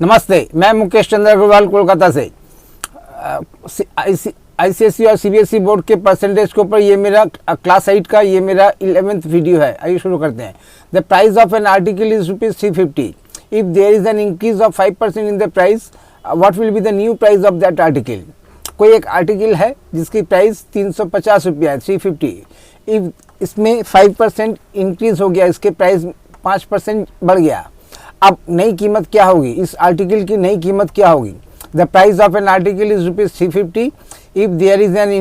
नमस्ते, मैं मुकेश चंद्र अग्रवाल कोलकाता से। आईसीएसई और सीबीएसई बोर्ड के परसेंटेज के ऊपर ये मेरा क्लास 8 का ये मेरा 11th वीडियो है। आइए शुरू करते हैं। The price of an article is ₹350। If there is an increase of 5% in the price, what will be the new price of that article. कोई एक आर्टिकल है जिसकी प्राइस 350 रुपया है, 350। इफ इसमें 5% इंक्रीज हो गया, इसके प्राइस 5% बढ़ गया, अब नई कीमत क्या होगी, इस आर्टिकल की नई कीमत क्या होगी। The price of an article is ₹350। If there is an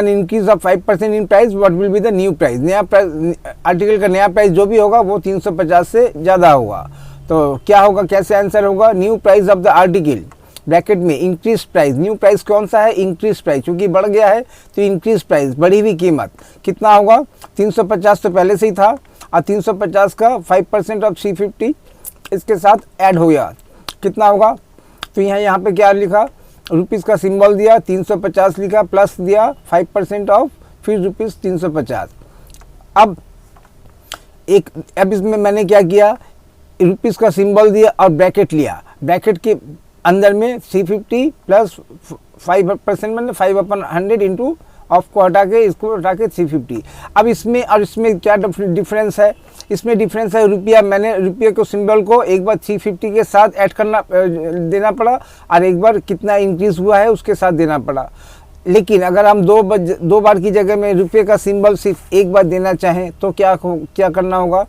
increase of 5% in price, what will be the new price. नया प्राइस, आर्टिकल का नया प्राइस जो भी होगा वो 350 से ज़्यादा होगा। तो क्या होगा, कैसे आंसर होगा। New price of the article bracket में इंक्रीज प्राइस। न्यू प्राइस कौन सा है, इंक्रीज प्राइस, क्योंकि बढ़ गया है तो इंक्रीज प्राइस, बढ़ी हुई कीमत कितना होगा। 350 तो पहले से ही था और 350 का 5% ऑफ 350 इसके साथ ऐड हो गया, कितना होगा। तो यहाँ पे क्या लिखा, रुपीज़ का सिंबल दिया, 350 लिखा, प्लस दिया 5% ऑफ, फिर रुपीज़ 350। अब इसमें मैंने क्या किया, रुपीज़ का सिंबल दिया और ब्रैकेट लिया। ब्रैकेट के अंदर में 350 प्लस 5% मतलब 5/100 इंटू ऑफ को हटा के, इसको हटा के 350। अब इसमें और इसमें क्या डिफरेंस है, इसमें डिफरेंस है रुपया। मैंने रुपये को सिंबल को एक बार 350 के साथ ऐड करना देना पड़ा और एक बार कितना इंक्रीज हुआ है उसके साथ देना पड़ा। लेकिन अगर हम दो बार की जगह में रुपये का सिंबल सिर्फ एक बार देना चाहें तो क्या करना होगा।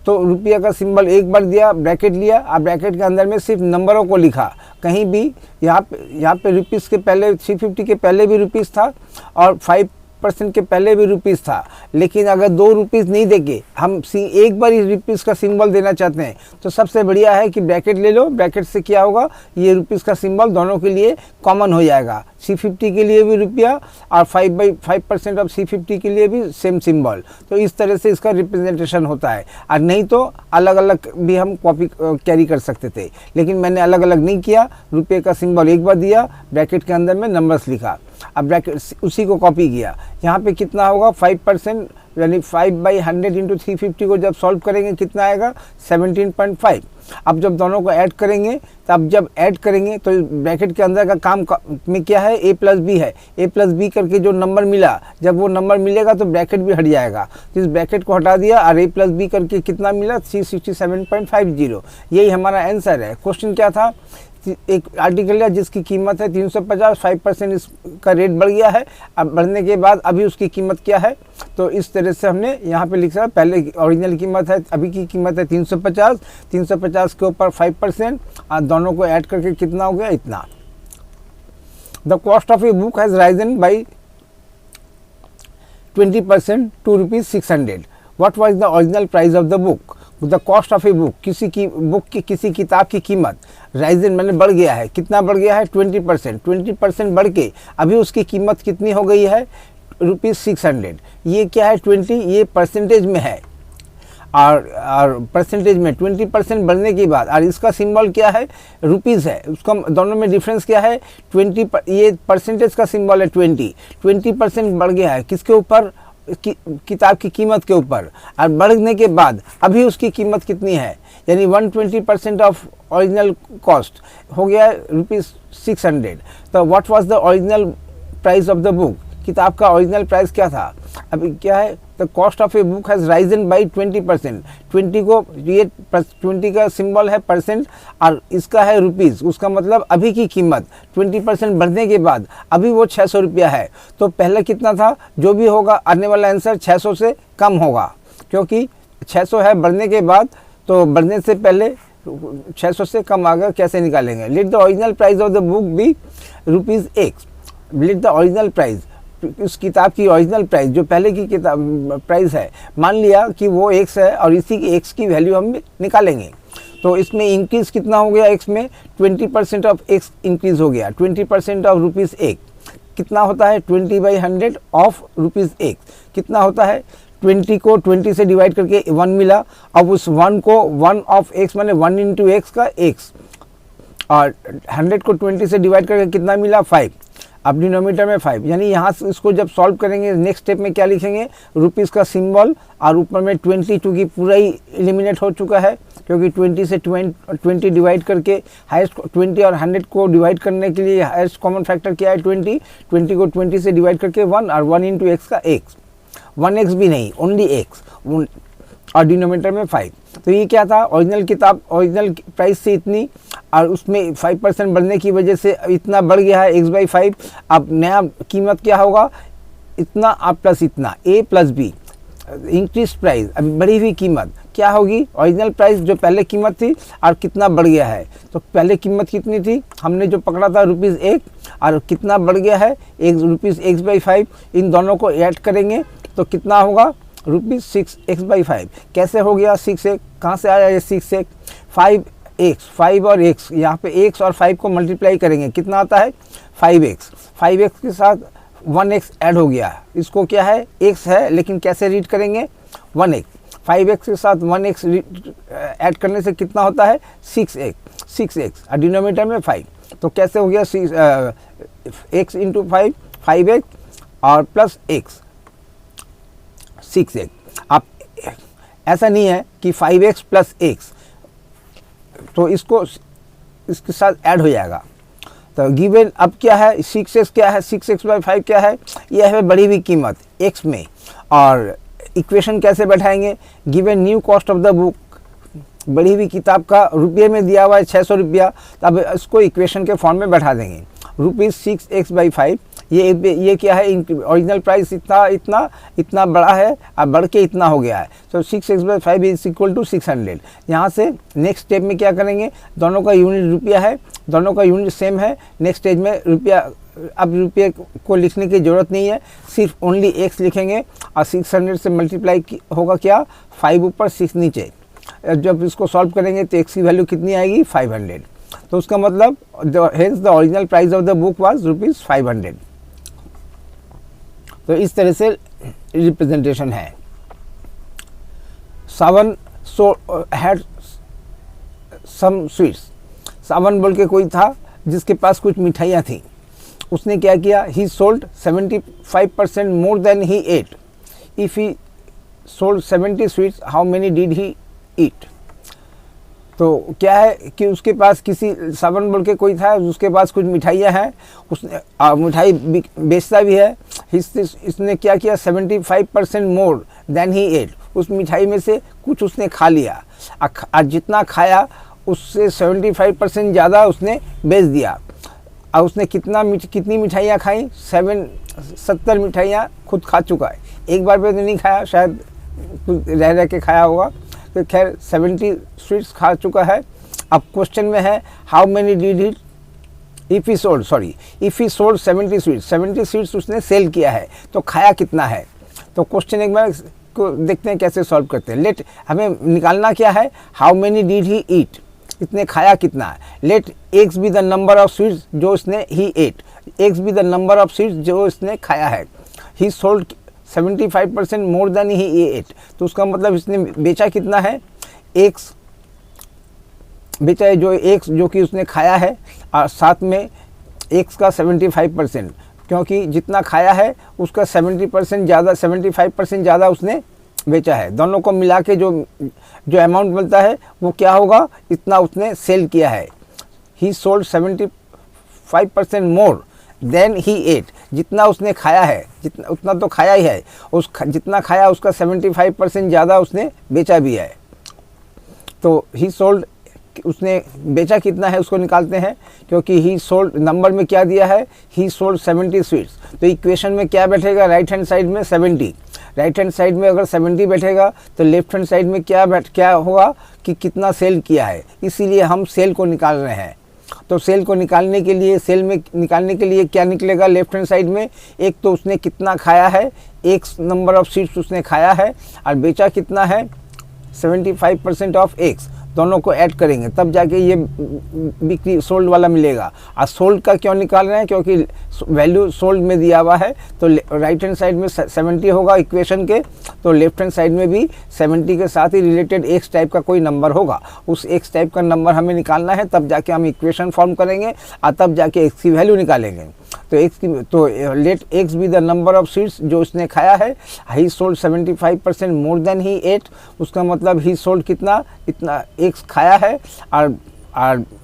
तो रुपया का सिंबल एक बार दिया, ब्रैकेट लिया और ब्रैकेट के अंदर में सिर्फ नंबरों को लिखा। कहीं भी यहाँ पे रुपीज़ के पहले 350 के पहले भी रुपीज़ था और 5% के पहले भी रुपीज़ था। लेकिन अगर 2 रुपीज़ नहीं देके हम एक बार ही रुपीज़ का सिंबल देना चाहते हैं तो सबसे बढ़िया है कि ब्रैकेट ले लो। ब्रैकेट से क्या होगा, ये रुपीज़ का सिंबल दोनों के लिए कॉमन हो जाएगा। 350 के लिए भी रुपया और 5/5% ऑफ 350 के लिए भी सेम सिंबल। तो इस तरह से इसका रिप्रेजेंटेशन होता है। और नहीं तो अलग अलग भी हम कॉपी कैरी कर सकते थे, लेकिन मैंने अलग अलग नहीं किया। रुपये का सिंबल एक बार दिया, ब्रैकेट के अंदर में नंबर्स लिखा, अब ब्रैकेट उसी को कॉपी किया। यहाँ पे कितना होगा, 5% यानी 5/100 इंटू 350 को जब सॉल्व करेंगे कितना आएगा, 17.5। अब जब दोनों को ऐड करेंगे, तब जब ऐड करेंगे तो ब्रैकेट के अंदर का काम में क्या है, a प्लस बी है। a प्लस बी करके जो नंबर मिला, जब वो नंबर मिलेगा तो ब्रैकेट भी हट जाएगा। तो इस ब्रैकेट को हटा दिया और a प्लस बी करके कितना मिला, 367.50। यही हमारा आंसर है। क्वेश्चन क्या था, एक आर्टिकल है जिसकी कीमत है 350, 5% इसका रेट बढ़ गया है। अब बढ़ने के बाद अभी उसकी कीमत क्या है, तो इस तरह से हमने यहाँ पे लिखा है। पहले ओरिजिनल कीमत है, अभी की कीमत है 350, 350 के ऊपर 5% और दोनों को ऐड करके कितना हो गया, इतना। The cost of a book has Ryzen by 20% to ₹600। What was the original price of the book. The cost of a book, किसी किताब की कीमत राइजन मैंने बढ़ गया है, कितना बढ़ गया है, 20% बढ़ के अभी उसकी कीमत कितनी हो गई है, ₹600। ये क्या है, 20, ये परसेंटेज में है और परसेंटेज में 20% बढ़ने के बाद, और इसका सिंबल क्या है, रुपीज़ है। उसका दोनों में डिफरेंस क्या है, 20, ये परसेंटेज का सिंबल है 20% बढ़ गया है किसके ऊपर, किताब की कीमत के ऊपर। और बढ़ने के बाद अभी उसकी कीमत कितनी है, यानी 120% ऑफ ओरिजिनल कॉस्ट हो गया ₹600। तो what was the original price of the book, किताब का ओरिजिनल प्राइस क्या था। अभी क्या है, the cost of a book has Ryzen by 20%। 20 को, ये 20 का सिंबल है परसेंट और इसका है रुपीज़। उसका मतलब अभी की कीमत 20% बढ़ने के बाद अभी वो 600 रुपया है। तो पहले कितना था, जो भी होगा आने वाला आंसर 600 से कम होगा, क्योंकि 600 है बढ़ने के बाद, तो बढ़ने से पहले 600 से कम आगे कैसे निकालेंगे। Let the original price of the book be ₹X। Let the original price, उस किताब की ओरिजिनल प्राइस जो पहले की किताब प्राइस है, मान लिया कि वो X है और इसी की X की वैल्यू हम निकालेंगे। तो इसमें इंक्रीज़ कितना हो गया, X में 20% ऑफ X इंक्रीज़ हो गया, 20% ऑफ ₹1 कितना होता है, 20/100 ऑफ ₹1 कितना होता है। 20 को 20 से डिवाइड करके 1 मिला। अब उस 1 को 1 ऑफ X माने 1 इंटू X का X, और 100 को 20 से डिवाइड करके कितना मिला, 5। अब डिनोमीटर में 5, यानी यहाँ से इसको जब सॉल्व करेंगे नेक्स्ट स्टेप में क्या लिखेंगे, रुपीज़ का सिंबल और ऊपर में 20, चूँकि पूरा ही एलिमिनेट हो चुका है क्योंकि 20 से 20 डिवाइड करके हाईएस्ट 20 और 100 को डिवाइड करने के लिए हाईएस्ट कॉमन फैक्टर क्या है 20 को 20 से डिवाइड करके 1 और 1 इंटू एक्स का एक्स, 1x भी नहीं ओनली एक्स, और डिनोमीटर में 5। तो ये क्या था, ओरिजिनल प्राइस से इतनी और उसमें 5% बढ़ने की वजह से इतना बढ़ गया है x/5। अब नया कीमत क्या होगा, इतना और प्लस इतना, a plus b, increase price, अभी बढ़ी हुई कीमत क्या होगी, ओरिजिनल प्राइस जो पहले कीमत थी और कितना बढ़ गया है। तो पहले कीमत कितनी थथी, हमने जो पकड़ा था ₹1 और कितना बढ़ गया है ₹x/5, इन दोनों को ऐड करेंगे तो कितना होगा ₹6x/5। कैसे हो गया 6x, कहाँ से आया ये 6x, 5 और x, यहाँ पे x और 5 को मल्टीप्लाई करेंगे कितना आता है 5x के साथ 1x ऐड हो गया, इसको क्या है x है लेकिन कैसे रीड करेंगे 1x, 5x के साथ 1x ऐड करने से कितना होता है 6x और डिनोमीटर में 5। तो कैसे हो गया x इंटू 5x और प्लस x 6x। अब ऐसा नहीं है कि 5x प्लस x, तो इसके साथ ऐड हो जाएगा। तो गिवन अब क्या है 6x क्या है, 6x/5 क्या है, यह है बढ़ी हुई कीमत x में। और इक्वेशन कैसे बैठाएंगे, given new cost of the book, बढ़ी हुई किताब का रुपये में दिया हुआ है 600 रुपया, तब इसको इक्वेशन के फॉर्म में बैठा देंगे ₹6x/5। ये क्या है, ओरिजिनल प्राइस इतना बड़ा है अब बढ़ के इतना हो गया है, तो 6x/5 इज इक्वल टू 600। यहाँ से नेक्स्ट स्टेप में क्या करेंगे, दोनों का यूनिट रुपया है, दोनों का यूनिट सेम है, नेक्स्ट स्टेज में रुपया, अब रुपये को लिखने की ज़रूरत नहीं है, सिर्फ ओनली x लिखेंगे और 600 से मल्टीप्लाई होगा क्या 5 ऊपर 6 नीचे। जब इसको सॉल्व करेंगे तो x की वैल्यू कितनी आएगी 500। तो उसका मतलब hence the original price of the book was ₹500। तो इस तरह से रिप्रेजेंटेशन है। सावन हैड सम स्वीट्स, सावन बोल के कोई था जिसके पास कुछ मिठाइयाँ थी, उसने क्या किया, he sold 75% more than he ate. If he sold 70 sweets how many did he eat. तो क्या है कि उसके पास किसी सावन बोल के कोई था, उसके पास कुछ मिठाइयाँ हैं, उसने मिठाई बेचता भी है, इसने क्या किया 75% मोर देन ही एट, उस मिठाई में से कुछ उसने खा लिया और जितना खाया उससे 75% ज़्यादा उसने बेच दिया। और उसने कितनी मिठाइयाँ खाई, 70 मिठाइयाँ खुद खा चुका है, एक बार पे तो नहीं खाया, शायद कुछ रह के खाया होगा, तो खैर 70 स्वीट्स खा चुका है। अब क्वेश्चन में है how many did he, if he sold 70 sweets, 70 sweets उसने सेल किया है, तो खाया कितना है। तो क्वेश्चन एक बार को देखते हैं कैसे सॉल्व करते हैं। लेट हमें निकालना क्या है, how many did he eat, इसने खाया कितना है। Let x be the number of sweets जो इसने he ate, x be the number of sweets जो इसने खाया है। He sold 75% more than he ate, तो उसका मतलब इसने बेचा कितना है, एक्स बेचा है जो एक्स जो कि उसने खाया है, और साथ में एक्स का 75%, क्योंकि जितना खाया है उसका 70% ज़्यादा 75% ज़्यादा उसने बेचा है। दोनों को मिला के जो अमाउंट मिलता है वो क्या होगा, इतना उसने सेल किया है। He sold 75% more than he ate, जितना उसने खाया है उतना तो खाया ही है, जितना खाया उसका 75% ज़्यादा उसने बेचा भी है। तो ही सोल्ड, उसने बेचा कितना है उसको निकालते हैं, क्योंकि ही सोल्ड नंबर में क्या दिया है, ही सोल्ड 70 स्वीट्स, तो इक्वेशन में क्या बैठेगा, राइट हैंड साइड में 70, राइट हैंड साइड में अगर 70 बैठेगा तो लेफ्ट हैंड साइड में क्या होगा कि कितना सेल किया है, इसीलिए हम सेल को निकाल रहे हैं। तो सेल को निकालने के लिए, सेल में निकालने के लिए क्या निकलेगा लेफ्ट हैंड साइड में, एक तो उसने कितना खाया है, एक नंबर ऑफ स्वीट्स उसने खाया है, और बेचा कितना है 75% ऑफ एक्स, दोनों को ऐड करेंगे तब जाके ये बिक्री सोल्ड वाला मिलेगा। और सोल्ड का क्यों निकाल रहे हैं, क्योंकि वैल्यू सोल्ड में दिया हुआ है, तो राइट हैंड साइड में 70 होगा इक्वेशन के, तो लेफ्ट हैंड साइड में भी 70 के साथ ही रिलेटेड एक्स टाइप का कोई नंबर होगा, उस एक्स टाइप का नंबर हमें निकालना है, तब जाके हम इक्वेशन फॉर्म करेंगे और तब जाके एक्स की वैल्यू निकालेंगे। तो एक्स की तो let x be the number of sweets जो उसने खाया है। He sold 75% more than he ate, उसका मतलब ही सोल्ड कितना, इतना एक्स खाया है और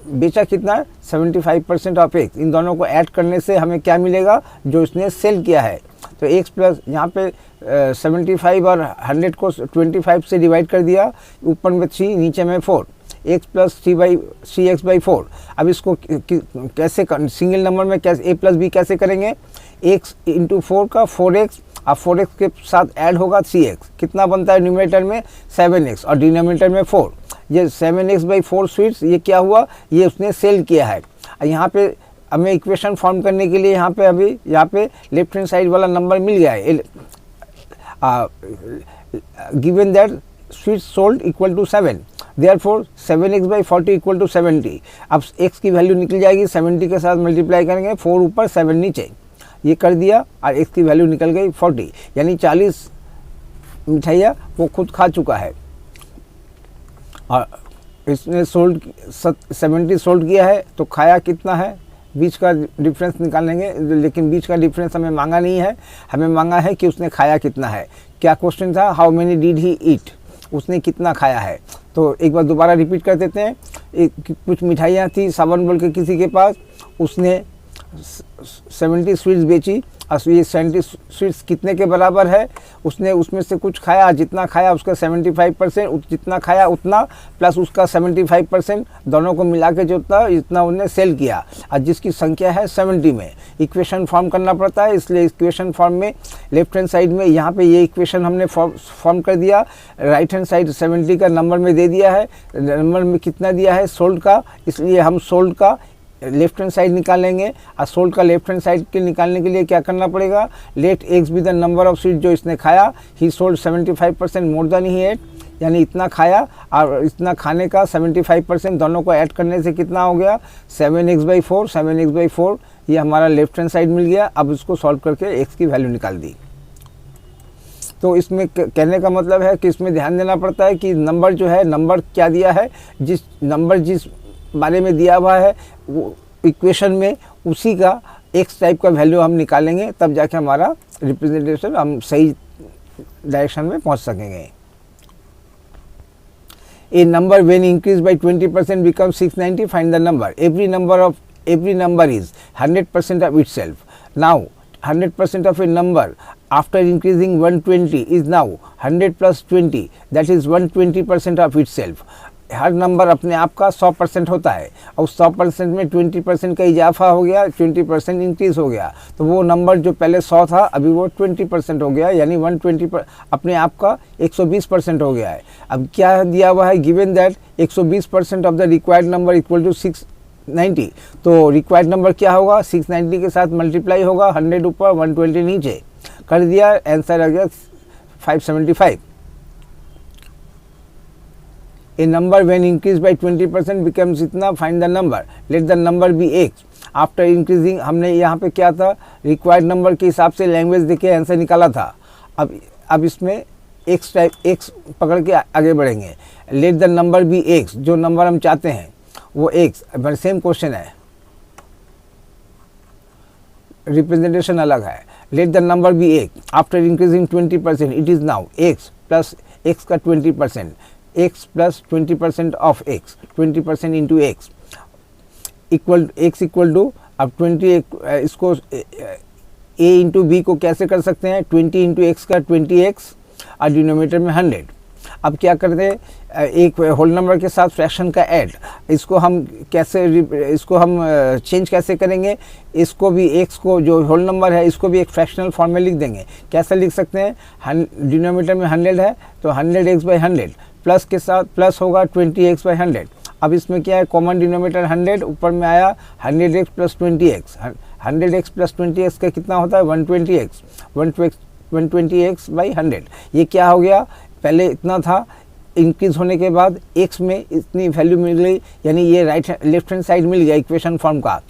बेचा कितना, 75% ऑफ एक्स। इन दोनों को ऐड करने से हमें क्या मिलेगा, जो उसने सेल किया है। तो एक्स प्लस यहाँ पे 75 और 100 को 25 से डिवाइड कर दिया, ऊपर में 3 नीचे में 4, एक्स प्लस 3x/4। अब इसको कैसे सिंगल नंबर में कैसे a प्लस बी कैसे करेंगे, x इंटू 4 का 4x, अब 4x के साथ ऐड होगा 3x, कितना बनता है न्यूमरेटर में 7x और डिनोमिनेटर में 4। ये 7x/4 स्वीट्स ये क्या हुआ, ये उसने सेल किया है। यहाँ पे हमें इक्वेशन फॉर्म करने के लिए यहाँ पे लेफ्ट हैंड साइड वाला नंबर मिल गया है, given that sweets sold equal to 7, therefore 7x/40 equal to 70। अब x की वैल्यू निकल जाएगी, 70 के साथ मल्टीप्लाई करेंगे, 4 ऊपर 7 नीचे, ये कर दिया और x की वैल्यू निकल गई 40, यानी 40 मिठाइयाँ वो खुद खा चुका है। और इसने 70 सोल्ड किया है, तो खाया कितना है, बीच का डिफरेंस निकालेंगे, लेकिन बीच का डिफरेंस हमें मांगा नहीं है, हमें मांगा है कि उसने खाया कितना है। क्या क्वेश्चन था, हाउ मेनी डिड ही ईट, उसने कितना खाया है। तो एक बार दोबारा रिपीट कर देते हैं। कुछ मिठाइयाँ थी सावन बोल के किसी के पास, उसने 70 स्वीट्स बेची, और ये 70 स्वीट्स कितने के बराबर है, उसने उसमें से कुछ खाया, जितना खाया उसका 75%, जितना खाया उतना प्लस उसका 75%, दोनों को मिला के जितना उन्हें सेल किया, और जिसकी संख्या है 70 में। इक्वेशन फॉर्म करना पड़ता है, इसलिए इक्वेशन फॉर्म में लेफ्ट हैंड साइड में यहाँ पे ये इक्वेशन हमने फॉर्म कर दिया, राइट हैंड साइड 70 का नंबर में दे दिया है, नंबर में कितना दिया है सोल्ड का, इसलिए हम सोल्ड का लेफ्ट हैंड साइड निकालेंगे। और सोल्ड का लेफ्ट हैंड साइड के निकालने के लिए क्या करना पड़ेगा, let x be the number of sweet जो इसने खाया, he sold 75% more than he ate, यानी इतना खाया और इतना खाने का 75%, दोनों को ऐड करने से कितना हो गया 7x/4, 7x/4 ये हमारा लेफ्ट हैंड साइड मिल गया। अब इसको सॉल्व करके x की वैल्यू निकाल दी। तो इसमें कहने का मतलब है कि इसमें ध्यान देना पड़ता है कि नंबर जो है, नंबर क्या दिया है, जिस बारे में दिया हुआ है वो इक्वेशन में, उसी का x टाइप का वैल्यू हम निकालेंगे, तब जाके हमारा रिप्रेजेंटेशन हम सही डायरेक्शन में पहुंच सकेंगे। A number when increased by 20% becomes 690, find the number. Every number is 100% of itself. Now 100% of a number after increasing 120 is now 100 plus 20, that is 120% of itself. Her number अपने आप का 100% होता है, और 100% में 20% का इजाफा हो गया, 20% इंक्रीज हो गया, तो वो नंबर जो पहले 100 था अभी वो 20% हो गया, यानी 120 अपने आप का 120% हो गया है। अब क्या दिया हुआ है, given that 120% of the required number equal to 690, तो रिक्वायर्ड नंबर क्या होगा, 690 के साथ मल्टीप्लाई होगा, 100 ऊपर 120 नीचे कर दिया, आंसर आ गया 575। A number when increased by 20% becomes इतना, find the number, let the number be x. After increasing हमने यहाँ पे क्या था, रिक्वायर्ड नंबर के हिसाब से लैंग्वेज देके आंसर निकाला था। अब इसमें x पकड़ के आगे बढ़ेंगे। let the number be x, जो नंबर हम चाहते हैं वो x, सेम क्वेश्चन है, रिप्रेजेंटेशन अलग है। let the number be x, after increasing 20% it is now x plus x का 20%, x plus 20% of x, 20% into x equal to, अब 20 इसको a इंटू बी को कैसे कर सकते हैं, 20 इंटू एक्स का 20x और डिनोमिनेटर में 100। अब क्या करते हैं, एक होल नंबर के साथ फ्रैक्शन का ऐड, इसको हम चेंज कैसे करेंगे, इसको भी x को जो होल नंबर है इसको भी एक फ्रैक्शनल फॉर्म में लिख देंगे। कैसे लिख सकते हैं, डिनोमिनेटर में 100 है तो 100x/100, प्लस के साथ प्लस होगा 20x/100। अब इसमें क्या है, कॉमन डिनोमिनेटर 100, ऊपर में आया 100x plus 20x, 100x plus 20x का कितना होता है 120x/100। ये क्या हो गया, पहले इतना था इंक्रीज होने के बाद x में इतनी वैल्यू मिल गई, यानी ये लेफ्ट हैंड साइड मिल गया इक्वेशन फॉर्म का।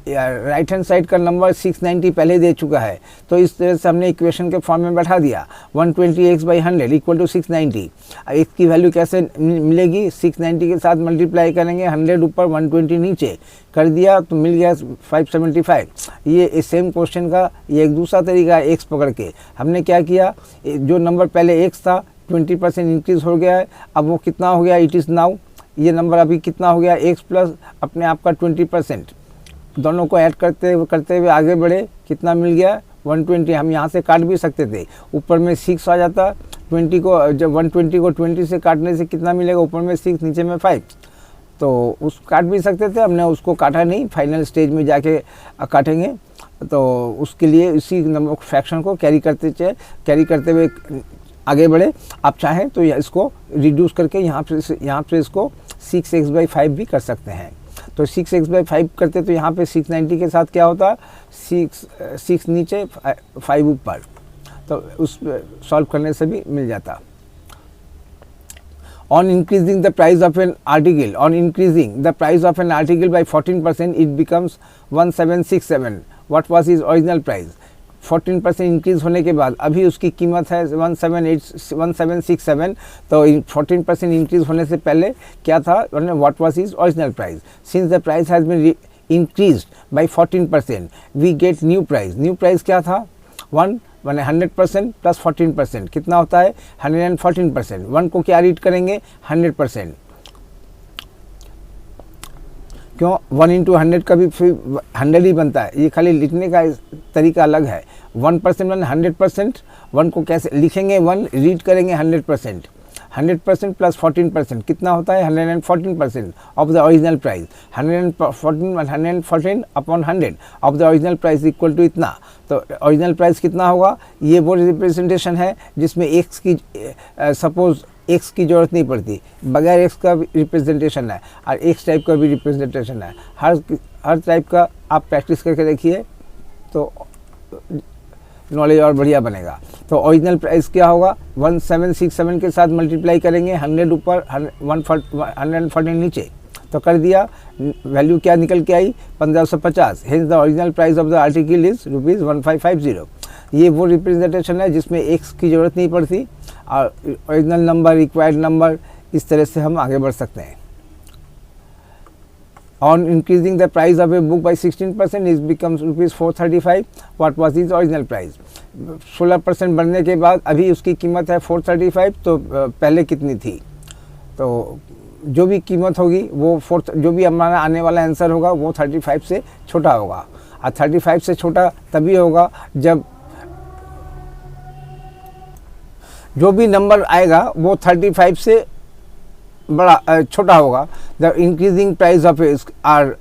राइट हैंड साइड का नंबर 690 पहले दे चुका है, तो इस तरह से हमने इक्वेशन के फॉर्म में बैठा दिया 120x/100 इक्वल टू 690। x की वैल्यू कैसे मिलेगी, 690 के साथ मल्टीप्लाई करेंगे, 100 ऊपर 120 नीचे कर दिया तो मिल गया 575। ये सेम क्वेश्चन का ये एक दूसरा तरीका है, x पकड़ के हमने क्या किया, जो नंबर पहले x था 20% इंक्रीज हो गया है, अब वो कितना हो गया, इट इज़ नाउ, ये नंबर अभी कितना हो गया, x प्लस अपने आप का 20%, दोनों को ऐड करते हुए आगे बढ़े, कितना मिल गया 120। हम यहाँ से काट भी सकते थे, ऊपर में 6 आ जाता, 20 को जब 120 को 20 से काटने से कितना मिलेगा, ऊपर में 6 नीचे में 5, तो उस काट भी सकते थे, हमने उसको काटा नहीं, फाइनल स्टेज में जाके काटेंगे। तो उसके लिए इसी नंबर फ्रैक्शन को कैरी करते हुए आगे बढ़े। आप चाहें तो इसको रिड्यूस करके यहाँ पे इसको 6x/5 भी कर सकते हैं। तो 6x/5 करते तो यहाँ पे 690 के साथ क्या होता, 6 नीचे 5 ऊपर, तो उस सॉल्व करने से भी मिल जाता। On increasing the price of an article by 14%, it becomes 1767. What was his original price? 14% increase होने के बाद अभी उसकी कीमत है 1767, तो 14% इंक्रीज होने से पहले क्या था, what was his original price. Since the price has been increased by 14%, we get new price. New price क्या था, 100% प्लस 14% कितना होता है 114%। 1 को क्या रीड करेंगे 100%, क्यों 1 × 100 का भी फिर 100 ही बनता है, ये खाली लिखने का तरीका अलग है। 1% 100%, 1 को कैसे लिखेंगे, 1 रीड करेंगे 100%, 100% प्लस 14% कितना होता है 114% of the original price. 114 upon 100 of the original price equal to इतना, तो ओरिजिनल प्राइस कितना होगा। ये वो रिप्रेजेंटेशन है जिसमें x की सपोज x की ज़रूरत नहीं पड़ती, बगैर x का भी रिप्रेजेंटेशन है और x टाइप का भी रिप्रेजेंटेशन है। हर टाइप का आप प्रैक्टिस करके देखिए तो नॉलेज और बढ़िया बनेगा। तो ओरिजिनल प्राइस क्या होगा, 1767 के साथ मल्टीप्लाई करेंगे, 100 ऊपर 114 नीचे, तो कर दिया, वैल्यू क्या निकल के आई 1550। Hence the original price of the article is ₹1550। ये वो रिप्रेजेंटेशन है जिसमें x की ज़रूरत नहीं पड़ती और ओरिजिनल नंबर, रिक्वायर्ड नंबर, इस तरह से हम आगे बढ़ सकते हैं। On increasing the price of a book by 16%, it becomes ₹435. What was his original price? 16% बढ़ने के बाद अभी उसकी कीमत है 435, तो पहले कितनी थी, तो जो भी कीमत होगी वो जो भी हमारा आने वाला आंसर होगा वो 35 से छोटा होगा। और 35 से छोटा तभी होगा जब जो भी नंबर आएगा वो 35 से बड़ा छोटा होगा। The increasing price of are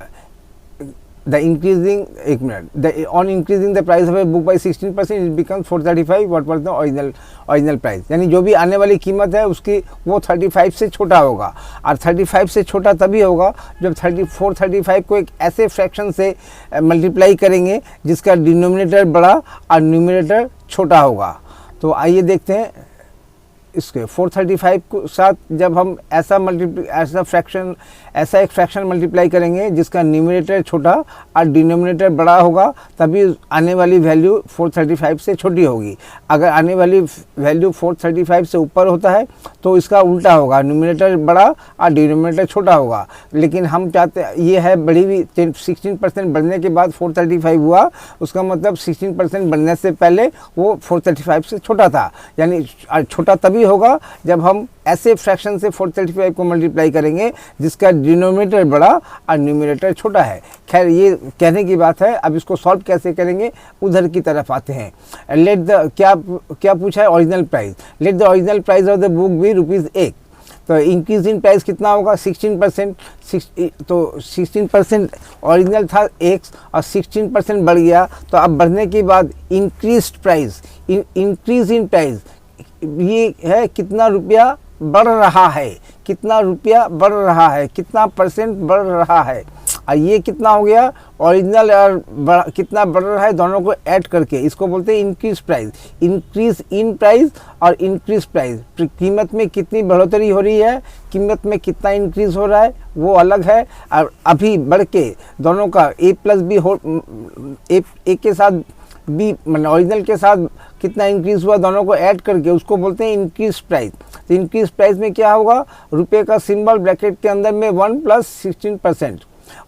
the increasing एक minute on increasing the price of a book by 16% it becomes 435 what was the original price. यानी जो भी आने वाली कीमत है उसकी वो 35 से छोटा होगा, और 35 से छोटा तभी होगा जब 435 को एक ऐसे फ्रैक्शन से मल्टीप्लाई करेंगे जिसका डिनोमिनेटर बड़ा और न्यूमरेटर छोटा होगा। तो आइए देखते हैं इसके 435 को साथ जब हम ऐसा एक फ्रैक्शन मल्टीप्लाई करेंगे जिसका न्यूमरेटर छोटा और डिनोमिनेटर बड़ा होगा, तभी आने वाली वैल्यू 435 से छोटी होगी। अगर आने वाली वैल्यू 435 से ऊपर होता है तो इसका उल्टा होगा, न्यूमरेटर बड़ा और डिनोमिनेटर छोटा होगा। लेकिन हम चाहते हैं ये है बड़ी हुई 16% बढ़ने के बाद 435 हुआ, उसका मतलब 16% बढ़ने से पहले वो 435 से छोटा था। यानी छोटा तभी होगा जब हम ऐसे फ्रैक्शन से 435 को मल्टीप्लाई करेंगे जिसका डिनोमिनेटर बड़ा और न्यूमरेटर छोटा है। खैर ये कहने की बात है, अब इसको सॉल्व कैसे करेंगे उधर की तरफ आते हैं। लेट द क्या पूछा है, original price. Late the original price of the book भी ₹1। तो इंक्रीज इन प्राइस कितना होगा 16%। तो 16% ओरिजिनल था x और 16% बढ़ गया, तो अब बढ़ने के बाद increase price, increase in price ये है कितना रुपया बढ़ रहा है, कितना रुपया बढ़ रहा है, कितना परसेंट बढ़ रहा है। और ये कितना हो गया, ओरिजिनल और कितना बढ़ रहा है, दोनों को ऐड करके इसको बोलते हैं increase price. Increase in price और इंक्रीज प्राइस, कीमत में कितनी बढ़ोतरी हो रही है, कीमत में कितना इंक्रीज हो रहा है वो अलग है। और अभी बढ़ के दोनों का ए प्लस बी हो, ए के साथ बी मतलब ओरिजिनल के साथ कितना इंक्रीज हुआ, दोनों को ऐड करके उसको बोलते हैं इंक्रीज प्राइस। तो इंक्रीज प्राइस में क्या होगा, रुपए का सिंबल ब्रैकेट के अंदर में 1 + 16%।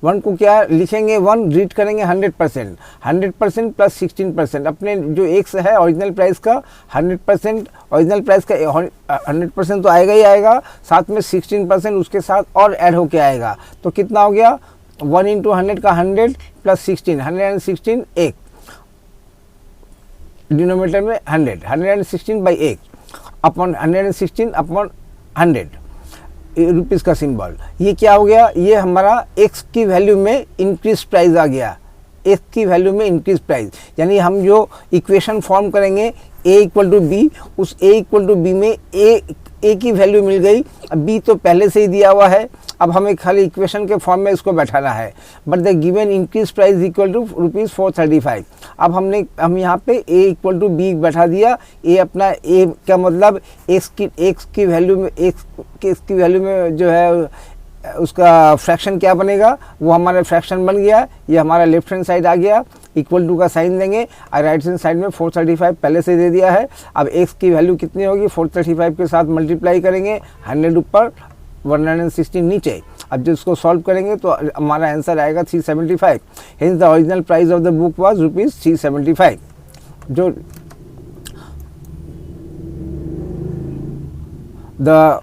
1 को क्या लिखेंगे, 1 रीड करेंगे 100%, 100% + 16%। अपने जो एक्स है ओरिजिनल प्राइस का 100%, ओरिजिनल प्राइस का 100% तो आएगा ही आएगा, साथ में 16% उसके साथ और ऐड होके आएगा। तो कितना हो गया, 1 × 100 का 100 + 16, 116 एक, डिनोमिनेटर में 100, 116/1 अपॉन 116 अपॉन 100 रुपीज़ का सिंबल। ये क्या हो गया, ये हमारा एक्स की वैल्यू में इंक्रीज प्राइस आ गया, एक्स की वैल्यू में इंक्रीज प्राइस। यानी हम जो इक्वेशन फॉर्म करेंगे a = b, उस a = b में a की वैल्यू मिल गई, अब b तो पहले से ही दिया हुआ है, अब हमें खाली इक्वेशन के फॉर्म में इसको बैठाना है। But the given increase price equal to ₹435। अब हम यहाँ पे a = b बैठा दिया। a अपना a का मतलब x की वैल्यू में जो है उसका फ्रैक्शन क्या बनेगा, वो हमारा फ्रैक्शन बन गया। ये हमारा लेफ्ट हैंड साइड आ गया, इक्वल टू का साइन देंगे और राइट हैंड साइड में 435 पहले से दे दिया है। अब x की वैल्यू कितनी होगी, 435 के साथ मल्टीप्लाई करेंगे, 100 ऊपर 116 नीचे। अब जब इसको सॉल्व करेंगे तो हमारा आंसर आएगा 375। Hence the original price of the book was ₹375। जो the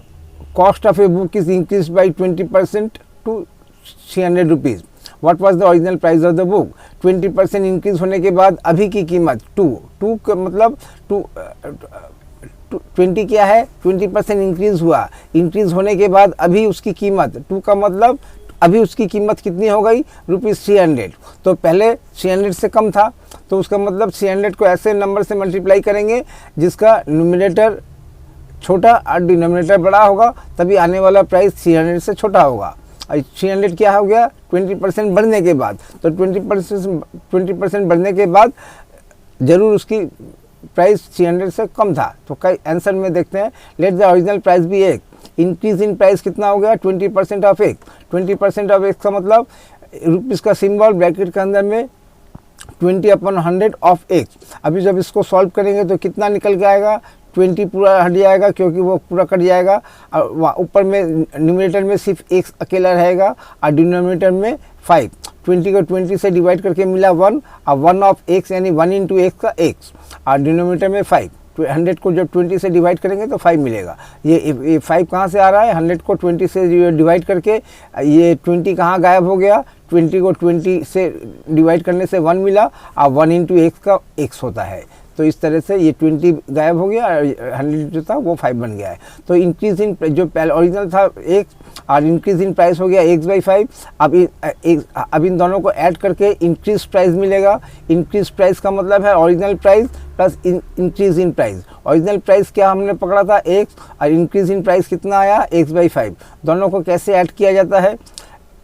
cost of a book is increased by 20% to 300 rupees. What was the original price of the book? 20% increase होने के बाद अभी की कीमत 2 का मतलब 20 क्या है, 20% इंक्रीज हुआ। इंक्रीज होने के बाद अभी उसकी कीमत 2 का मतलब अभी उसकी कीमत कितनी हो गई, ₹300। तो पहले 300 से कम था, तो उसका मतलब 300 को ऐसे नंबर से मल्टीप्लाई करेंगे जिसका न्यूमरेटर छोटा और डिनोमिनेटर बड़ा होगा, तभी आने वाला प्राइस 300 से छोटा होगा। और 300 क्या हो गया, 20% बढ़ने के बाद। तो 20% बढ़ने के बाद जरूर उसकी प्राइस 300 से कम था। तो कई आंसर में देखते हैं, लेट द ओरिजिनल प्राइस भी एक, इंक्रीज इन प्राइस कितना हो गया, 20% ऑफ एक। 20% ऑफ एक का मतलब रुपीज़ का सिंबल ब्रैकेट के अंदर में 20/100 ऑफ एक। अभी जब इसको सॉल्व करेंगे तो कितना निकल के आएगा, 20 पूरा हट जाएगा क्योंकि वो पूरा कट जाएगा, और ऊपर में न्यूमरेटर में सिर्फ एक अकेला रहेगा और डिनोमिनेटर में 5। 20 को 20 से डिवाइड करके मिला 1, और 1 ऑफ x यानी 1 × x का x, और डिनोमिनेटर में 5। 100 को जब 20 से डिवाइड करेंगे तो 5 मिलेगा। ये 5 कहाँ से आ रहा है, 100 को 20 से डिवाइड करके ये 20 कहाँ गायब हो गया, 20 को 20 से डिवाइड करने से 1 मिला, और 1 × x का x होता है। तो इस तरह से ये 20 गायब हो गया और 100 जो था वो 5 बन गया है। तो इंक्रीज इन जो पहले ओरिजिनल था एक, और इंक्रीज इन प्राइस हो गया x/5। अब इन दोनों को ऐड करके इंक्रीज प्राइस मिलेगा। इंक्रीज प्राइस का मतलब है original price plus increase in price. Original price क्या हमने पकड़ा था x, और इंक्रीज इन प्राइस कितना आया, x/5। दोनों को कैसे ऐड किया जाता है,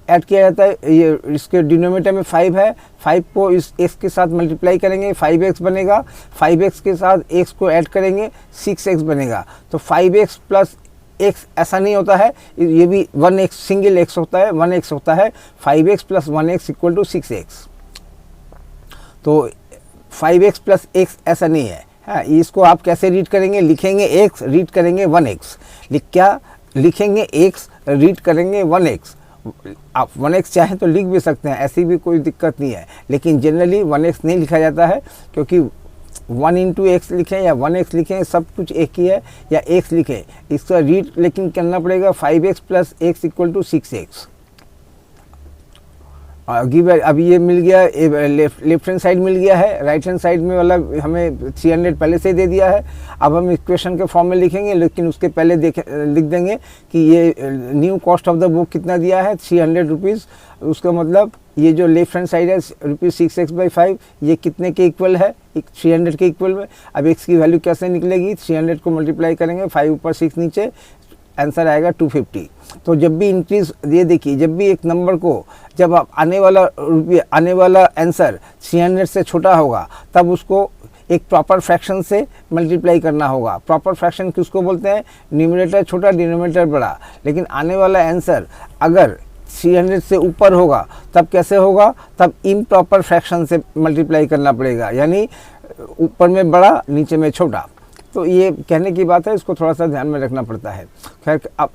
ऐड किया जाता है, ये इसके डिनोमिनेटर में 5 है, 5 को इस x के साथ मल्टीप्लाई करेंगे 5x बनेगा, 5x के साथ x को ऐड करेंगे 6x बनेगा। तो 5x प्लस x ऐसा नहीं होता है, ये भी 1x सिंगल x होता है, 1x होता है। 5x plus 1x = 6x। तो 5x प्लस x ऐसा नहीं है। हाँ, इसको आप कैसे रीड करेंगे, लिखेंगे x रीड करेंगे 1x, लिखेंगे x रीड करेंगे 1x। आप 1x चाहें तो लिख भी सकते हैं, ऐसी भी कोई दिक्कत नहीं है, लेकिन जनरली 1x नहीं लिखा जाता है, क्योंकि 1 × x लिखें या 1x लिखें सब कुछ एक ही है, या x लिखें, इसका रीड लेकिन करना पड़ेगा 5x प्लस x = 6x। अब ये मिल गया, लेफ्ट हैंड साइड मिल गया है, राइट हैंड साइड में वाला हमें 300 पहले से दे दिया है। अब हम इक्वेशन के फॉर्म में लिखेंगे, लेकिन उसके पहले लिख देंगे कि ये new cost of the book कितना दिया है, 300 रुपीज़। उसका मतलब ये जो लेफ्ट हैंड साइड है ₹6x/5, ये कितने के इक्वल है, 300 के इक्वल में। अब x की वैल्यू कैसे निकलेगी, 300 को मल्टीप्लाई करेंगे, 5 ऊपर 6 नीचे, आंसर आएगा 250। तो जब भी इंक्रीज, ये देखिए, जब भी एक नंबर को, जब आप आने वाला आंसर 300 से छोटा होगा तब उसको एक प्रॉपर फ्रैक्शन से मल्टीप्लाई करना होगा। प्रॉपर फ्रैक्शन किसको बोलते हैं? न्यूमरेटर छोटा, डिनोमिनेटर बड़ा। लेकिन आने वाला आंसर अगर 300 से ऊपर होगा तब कैसे होगा? तब इम्प्रॉपर फ्रैक्शन से मल्टीप्लाई करना पड़ेगा, यानी ऊपर में बड़ा नीचे में छोटा। तो ये कहने की बात है, इसको थोड़ा सा ध्यान में रखना पड़ता है। खैर, अब